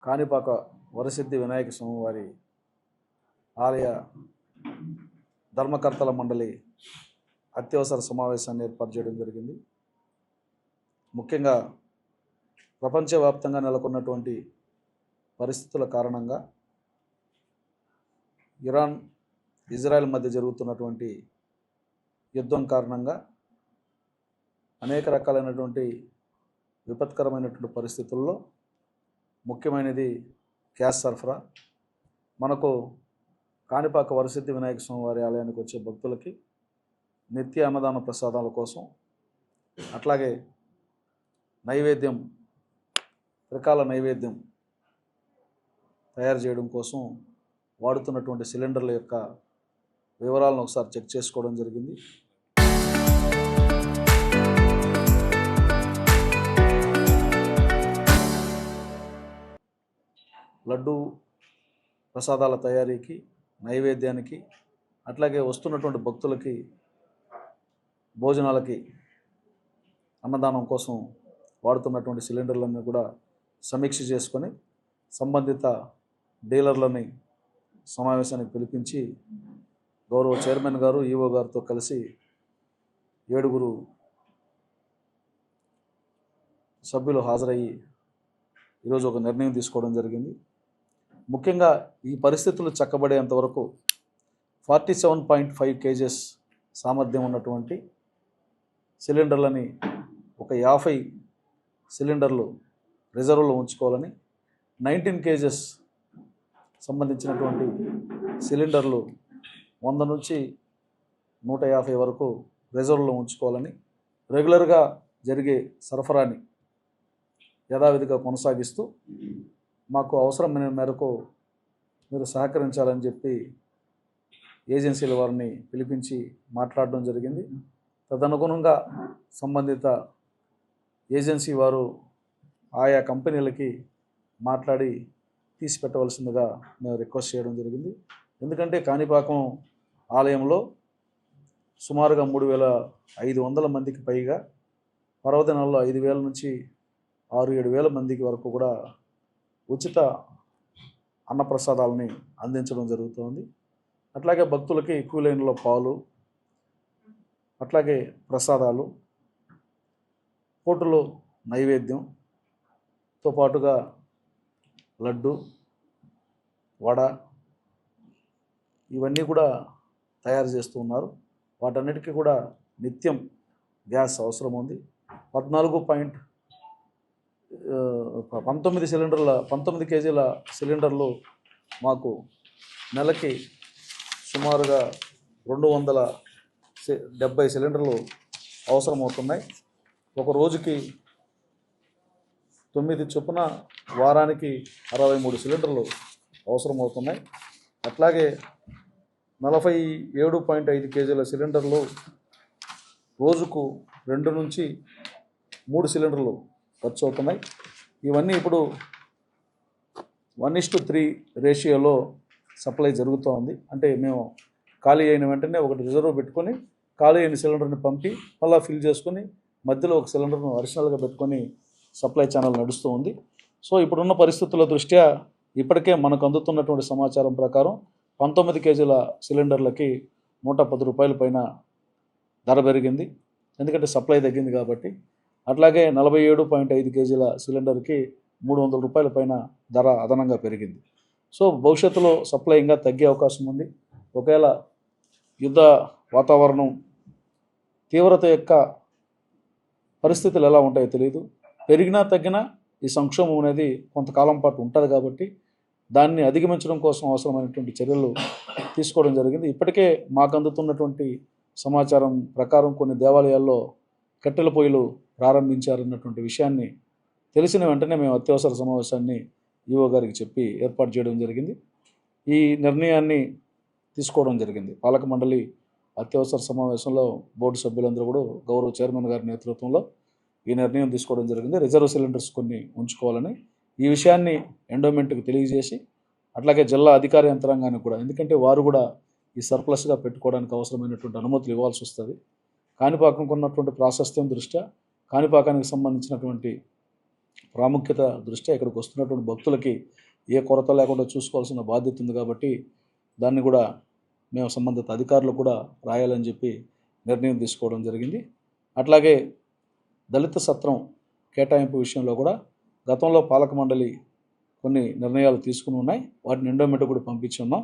కాణిపాక వరసిద్ధి వినాయక స్వామి వారి ఆలయ ధర్మకర్తల మండలి అత్యవసర సమావేశాన్ని ఏర్పాటు చేయడం జరిగింది. ముఖ్యంగా ప్రపంచవ్యాప్తంగా నెలకొన్నటువంటి పరిస్థితుల కారణంగా ఇరాన్ ఇజ్రాయెల్ మధ్య జరుగుతున్నటువంటి యుద్ధం కారణంగా అనేక రకాలైనటువంటి విపత్కరమైనటువంటి పరిస్థితుల్లో ముఖ్యమైనది గ్యాస్ సరఫరా. మనకు కాణిపాక వరసిద్ధి వినాయక స్వామి వారి ఆలయానికి వచ్చే భక్తులకి నిత్య అన్నదాన ప్రసాదాల కోసం, అట్లాగే నైవేద్యం, త్రికాల నైవేద్యం తయారు చేయడం కోసం వాడుతున్నటువంటి సిలిండర్ల యొక్క వివరాలను ఒకసారి చెక్ చేసుకోవడం జరిగింది. లడ్డు ప్రసాదాల తయారీకి, నైవేద్యానికి, అట్లాగే వస్తున్నటువంటి భక్తులకి భోజనాలకి, అన్నదానం కోసం వాడుతున్నటువంటి సిలిండర్లన్నీ కూడా సమీక్ష చేసుకొని సంబంధిత డీలర్లని సమావేశానికి పిలిపించి గౌరవ చైర్మన్ గారు, ఈఓ గారితో కలిసి 7 సభ్యులు హాజరయ్యి ఈరోజు ఒక నిర్ణయం తీసుకోవడం జరిగింది. ముఖ్యంగా ఈ పరిస్థితులు చక్కబడేంత వరకు 47.5 kgs సామర్థ్యం ఉన్నటువంటి సిలిండర్లని ఒక 50 సిలిండర్లు రిజర్వ్లో ఉంచుకోవాలని, 19 kgs సంబంధించినటువంటి సిలిండర్లు 100 నుంచి 150 వరకు రిజర్వ్లో ఉంచుకోవాలని, రెగ్యులర్గా జరిగే సరఫరాని యథావిధిగా కొనసాగిస్తూ మాకు అవసరమైన మేరకు మీరు సహకరించాలని చెప్పి ఏజెన్సీల వారిని పిలిపించి మాట్లాడడం జరిగింది. తదనుగుణంగా సంబంధిత ఏజెన్సీ వారు ఆయా కంపెనీలకి మాట్లాడి తీసిపెట్టవలసిందిగా మేము రిక్వెస్ట్ చేయడం జరిగింది. ఎందుకంటే కాణిపాకం ఆలయంలో సుమారుగా 3,500 మందికి పైగా, పర్వదినాల్లో 5,000 నుంచి 6-7,000 మందికి వరకు కూడా ఉచిత అన్నప్రసాదాలని అందించడం జరుగుతుంది. అట్లాగే భక్తులకి క్యూ లైన్లో పాలు, అట్లాగే ప్రసాదాలు, పోటులో నైవేద్యంతో పాటుగా లడ్డు, వడ ఇవన్నీ కూడా తయారు చేస్తూ ఉన్నారు. వాటన్నిటికీ కూడా నిత్యం గ్యాస్ అవసరం ఉంది. 19 కేజీల సిలిండర్లు మాకు నెలకి సుమారుగా 270 సిలిండర్లు అవసరమవుతున్నాయి. ఒక రోజుకి 9 చొప్పున వారానికి 63 సిలిండర్లు అవసరమవుతున్నాయి. అట్లాగే 47.5 కేజీల సిలిండర్లు రోజుకు 2 నుంచి 3 సిలిండర్లు ఖర్చు అవుతున్నాయి. ఇవన్నీ ఇప్పుడు 1:3 రేషియోలో సప్లై జరుగుతూ ఉంది. అంటే మేము ఖాళీ అయిన వెంటనే ఒకటి రిజర్వ్ పెట్టుకొని ఖాళీ అయిన సిలిండర్ని పంపి మళ్ళీ ఫిల్ చేసుకొని మధ్యలో ఒక సిలిండర్ను అడిషనల్గా పెట్టుకొని సప్లై ఛానల్ నడుస్తూ ఉంది. సో ఇప్పుడున్న పరిస్థితుల దృష్ట్యా ఇప్పటికే మనకు అందుతున్నటువంటి సమాచారం ప్రకారం 19 కేజీల సిలిండర్లకి 110 రూపాయల పైన ధర పెరిగింది. ఎందుకంటే సప్లై తగ్గింది కాబట్టి. అట్లాగే 47.5 కేజీల సిలిండర్కి 300 రూపాయల పైన ధర అదనంగా పెరిగింది. సో భవిష్యత్తులో సప్లై ఇంకా తగ్గే అవకాశం ఉంది. ఒకవేళ యుద్ధ వాతావరణం తీవ్రత యొక్క పరిస్థితులు ఎలా ఉంటాయో తెలియదు. పెరిగినా తగ్గినా ఈ సంక్షోభం అనేది కొంతకాలం పాటు ఉంటుంది కాబట్టి దాన్ని అధిగమించడం కోసం అవసరమైనటువంటి చర్యలు తీసుకోవడం జరిగింది. ఇప్పటికే మాకు అందుతున్నటువంటి సమాచారం ప్రకారం కొన్ని దేవాలయాల్లో కట్టెల పొయ్యిలు ప్రారంభించారన్నటువంటి విషయాన్ని తెలిసిన వెంటనే మేము అత్యవసర సమావేశాన్ని ఈఓ గారికి చెప్పి ఏర్పాటు చేయడం జరిగింది. ఈ నిర్ణయాన్ని తీసుకోవడం జరిగింది. పాలక మండలి అత్యవసర సమావేశంలో బోర్డు సభ్యులందరూ కూడా గౌరవ చైర్మన్ గారి నేతృత్వంలో ఈ నిర్ణయం తీసుకోవడం జరిగింది. రిజర్వ్ సిలిండర్స్ కొన్ని ఉంచుకోవాలని ఈ విషయాన్ని ఎండోమెంట్కి తెలియజేసి, అట్లాగే జిల్లా అధికార యంత్రాంగానికి కూడా, ఎందుకంటే వారు కూడా ఈ సర్ప్లస్గా పెట్టుకోవడానికి అవసరమైనటువంటి అనుమతులు ఇవ్వాల్సి వస్తుంది. కాణిపాకంకు ఉన్నటువంటి ప్రాశస్త్యం దృష్ట్యా కాణిపాకానికి సంబంధించినటువంటి ప్రాముఖ్యత దృష్ట్యా ఇక్కడికి వస్తున్నటువంటి భక్తులకి ఏ కొరత లేకుండా చూసుకోవాల్సిన బాధ్యత ఉంది కాబట్టి దాన్ని కూడా మేము సంబంధిత అధికారులు కూడా రాయాలని చెప్పి నిర్ణయం తీసుకోవడం జరిగింది. అట్లాగే దళిత సత్రం కేటాయింపు విషయంలో కూడా గతంలో పాలక మండలి కొన్ని నిర్ణయాలు తీసుకుని ఉన్నాయి. వాటిని ఎండోమెంట్ కూడా పంపించి ఉన్నాం.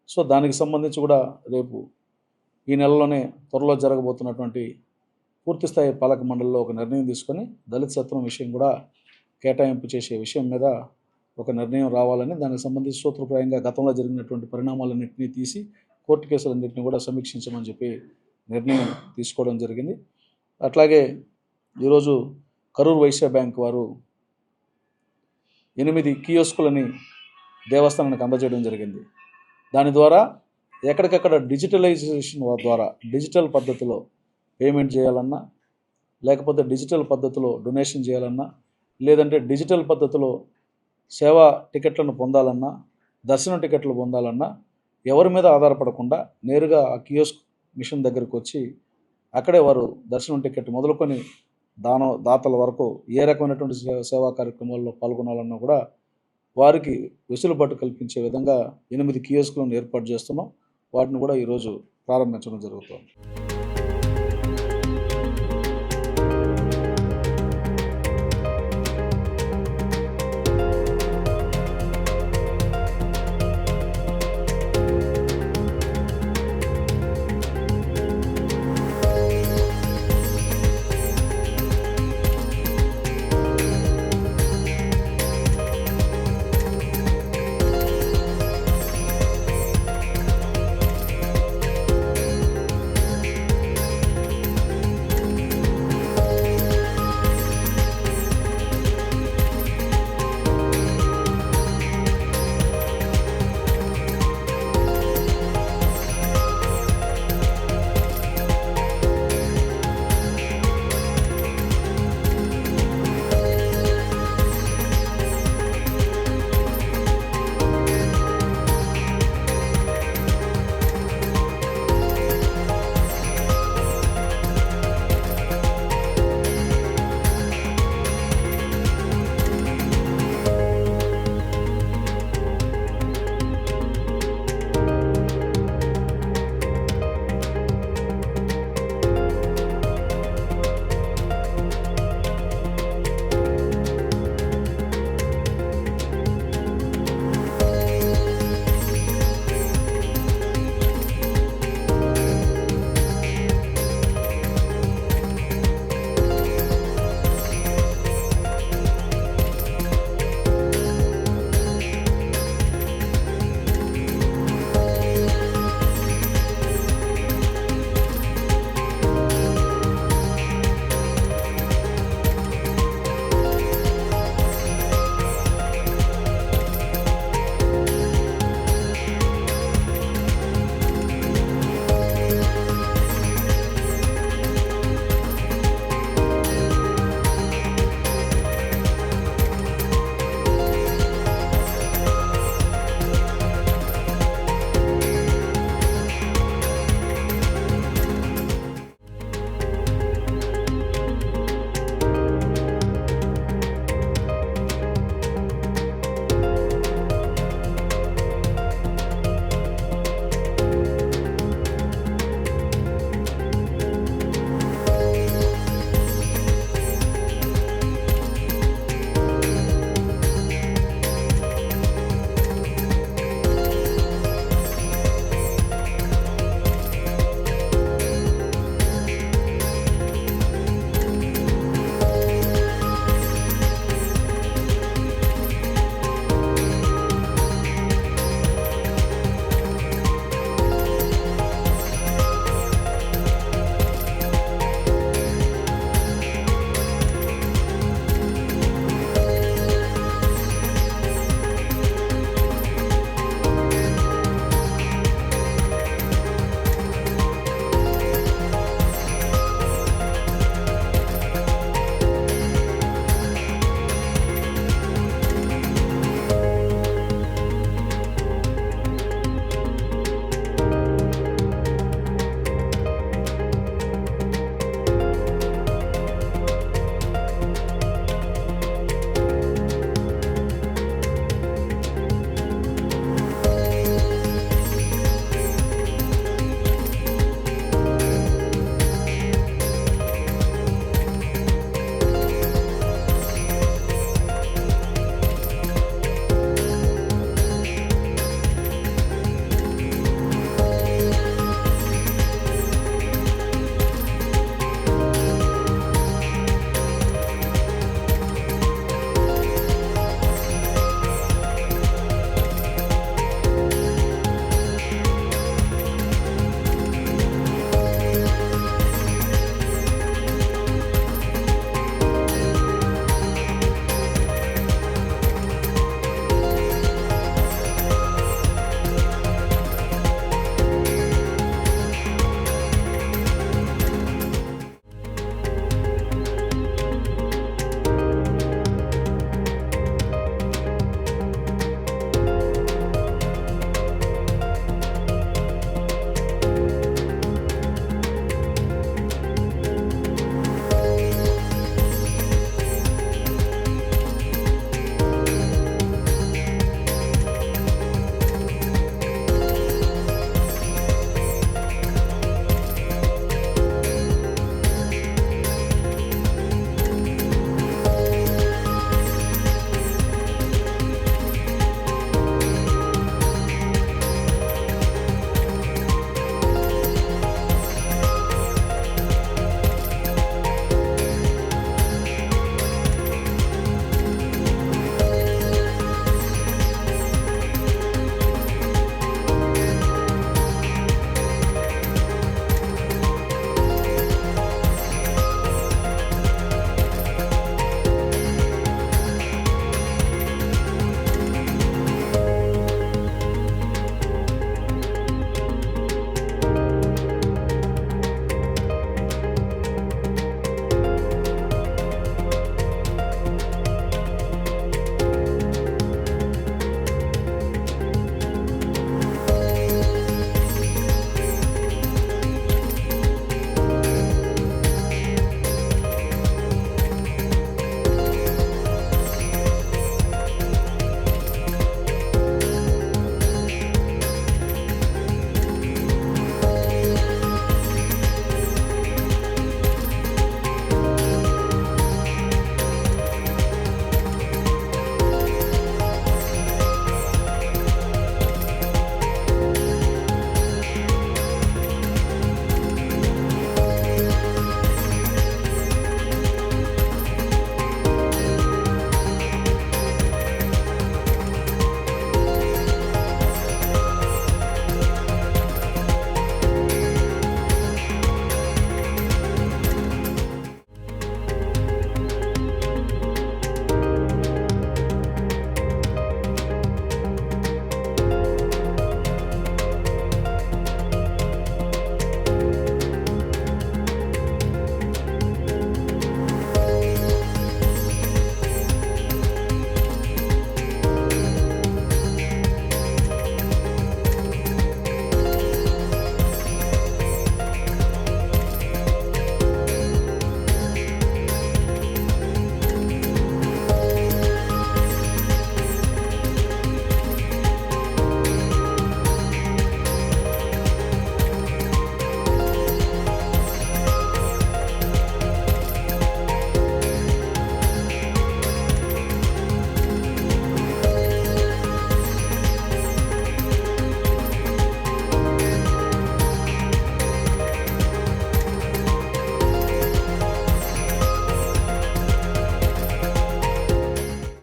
సో దానికి సంబంధించి కూడా రేపు ఈ నెలలోనే త్వరలో జరగబోతున్నటువంటి పూర్తిస్థాయి పాలక మండలిలో ఒక నిర్ణయం తీసుకొని దళిత సత్రం విషయం కూడా కేటాయింపు చేసే విషయం మీద ఒక నిర్ణయం రావాలని, దానికి సంబంధించి సూత్రప్రాయంగా గతంలో జరిగినటువంటి పరిణామాలన్నింటినీ తీసి కోర్టు కేసులన్నింటినీ కూడా సమీక్షించమని చెప్పి నిర్ణయం తీసుకోవడం జరిగింది. అట్లాగే ఈరోజు కరూర్ వైశ్య బ్యాంక్ వారు 8 కియోస్కులని దేవస్థానానికి అందజేయడం జరిగింది. దాని ద్వారా ఎక్కడికక్కడ డిజిటలైజేషన్ ద్వారా డిజిటల్ పద్ధతిలో పేమెంట్ చేయాలన్నా, లేకపోతే డిజిటల్ పద్ధతిలో డొనేషన్ చేయాలన్నా, లేదంటే డిజిటల్ పద్ధతిలో సేవా టికెట్లను పొందాలన్నా, దర్శనం టికెట్లు పొందాలన్నా ఎవరి మీద ఆధారపడకుండా నేరుగా ఆ కియోస్క్ మిషన్ దగ్గరికి వచ్చి అక్కడే వారు దర్శనం టికెట్ మొదలుకొని దాతల వరకు ఏ రకమైనటువంటి సేవా కార్యక్రమాల్లో పాల్గొనాలన్నా కూడా వారికి వెసులుబాటు కల్పించే విధంగా 8 కియోస్కులను ఏర్పాటు చేస్తున్నాం. వాటిని కూడా ఈరోజు ప్రారంభించడం జరుగుతుంది.